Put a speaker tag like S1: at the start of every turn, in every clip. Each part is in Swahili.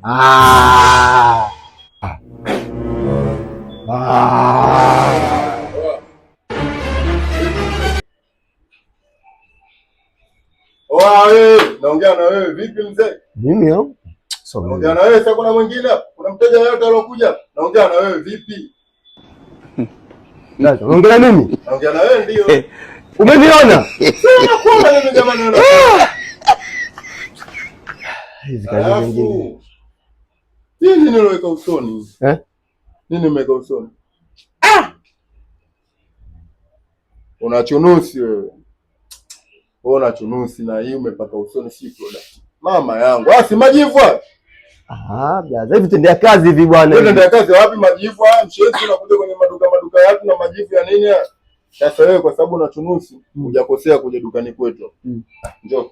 S1: Ah.
S2: Naongea na wewe vipi mzee?
S1: Mimi au?
S2: Naongea na wewe sasa, kuna mwingine? Kuna mteja yote aliyokuja? Naongea na wewe vipi?
S1: Naongea na mimi?
S2: Naongea na wewe ndio.
S1: Umeniona?
S2: Sina kuona mimi jamani.
S1: Hizi kazi zingine.
S2: Nini niloweka usoni? Nini umeweka usoni? Una chunusi wewe. Una chunusi na hii umepaka usoni, si product. Mama yangu, si majivu.
S1: Blaza, hivi tendea kazi hivi bwana.
S2: Wewe tendea kazi wapi majivu? Mshezi unakuja kwenye maduka yako na majivu ya nini? Sasa wewe kwa sababu una chunusi, hujakosea kuja dukani kwetu. Njoo.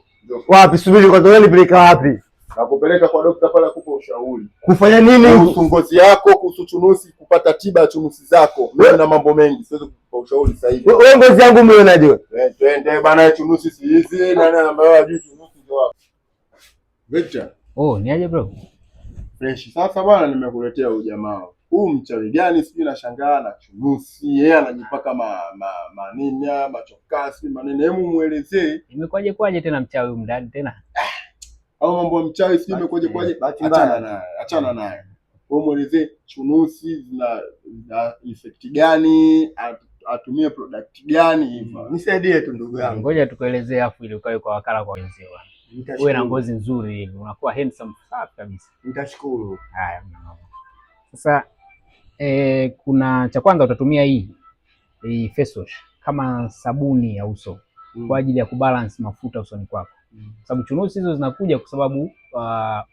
S1: Wapi? Subiri kwanza, wewe nipeleka wapi?
S2: Nakupeleka kwa daktari pale akupa ushauri.
S1: Kufanya nini?
S2: Kuhusu ngozi yako, kuhusu chunusi, kupata tiba ya chunusi zako. Mimi na mambo mengi, siwezi kukupa ushauri sasa hivi.
S1: Wewe ngozi yangu umeonaje wewe?
S2: Twende bana, chunusi si hizi, nani ambaye hajui chunusi ndio wapi. Victor.
S3: Ni aje bro?
S2: Fresh. Sasa bwana, nimekuletea ujamaa. Huu mchawi gani sijui, nashangaa na chunusi. Yeye anajipaka manini, machokasi, manene. Hebu muelezee.
S3: Imekwaje tena mchawi huko ndani tena?
S2: Au mambo ya mchawi sijui imekwaje. Achana naye. Wewe muelezee chunusi zina effect gani, atumie product gani hivyo. Nisaidie tu ndugu yangu.
S3: Ngoja tukuelezee afu ili ukae kwa wakala kwa wenzio. Uwe na ngozi nzuri hivi, unakuwa handsome safi kabisa.
S2: Nitashukuru.
S3: Haya. Sasa kuna cha kwanza utatumia hii face wash kama sabuni ya uso kwa ajili ya kubalance mafuta usoni kwako. Sababu chunusi hizo zinakuja kwa sababu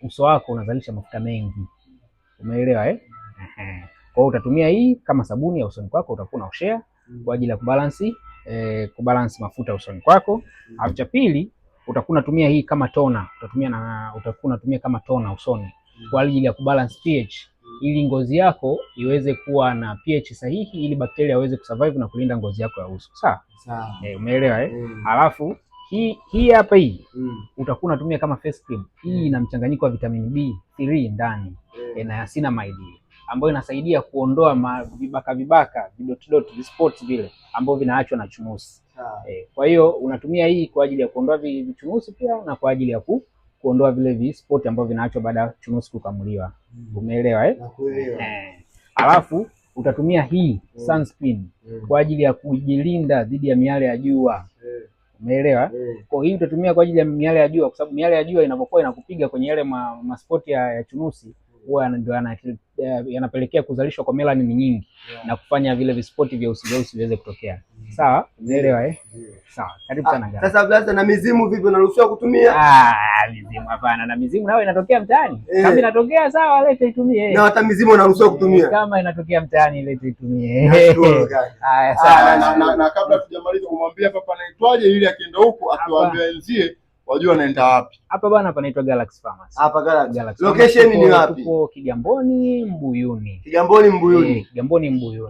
S3: uso wako unazalisha mafuta mengi. Umeelewa Kwa hiyo utatumia hii kama sabuni ya usoni kwako, utakuwa unaoshea kwa ajili ya kubalance mafuta usoni kwako. Alafu cha pili utakuwa unatumia hii kama tona, utakuwa unatumia kama tona usoni kwa ajili ya kubalance pH ili ngozi yako iweze kuwa na pH sahihi ili bakteria waweze kusurvive na kulinda ngozi yako ya uso. Sawa? Umeelewa Alafu hii hapa utakuwa unatumia kama face cream. Hii ina mchanganyiko wa vitamin B3 ndani na niacinamide ambayo inasaidia kuondoa vibaka vidot spots vile ambavyo vinaachwa na chunusi. Kwa hiyo unatumia hii kwa ajili ya kuondoa vichunusi pia na kwa ajili ya kuondoa vile spot ambavyo vinaachwa baada ya chunusi kukamuliwa. Umeelewa Alafu utatumia hii sunscreen kwa ajili ya kujilinda dhidi ya miale ya jua. Umeelewa? Kwa hiyo utatumia kwa ajili ya miale ya jua kwa sababu miale ya jua inapokuwa inakupiga kwenye yale spot ya chunusi huwa ndio yanapelekea kuzalishwa kwa melanin nyingi na kufanya vile vispoti vya usi viweze kutokea. Sawa? Umeelewa Sawa. Karibu sana gari.
S1: Sasa blaza, na mizimu vipi, unaruhusiwa kutumia?
S3: Mizimu hapana, na mizimu nayo inatokea mtaani. Kama inatokea sawa, leta itumie.
S1: Na hata mizimu unaruhusiwa kutumia.
S3: Kama inatokea mtaani leta itumie.
S2: Haya sawa. Na kabla tujamaliza kumwambia hapa panaitwaje ili akienda huko akiwaambia wenzie wajua naenda wapi.
S3: Hapa bwana panaitwa Galaxy Pharmacy.
S1: Hapa Galaxy. Location ni wapi?
S3: Tupo Kigamboni Mbuyuni.
S1: Kigamboni Mbuyuni.
S3: Kigamboni Mbuyuni.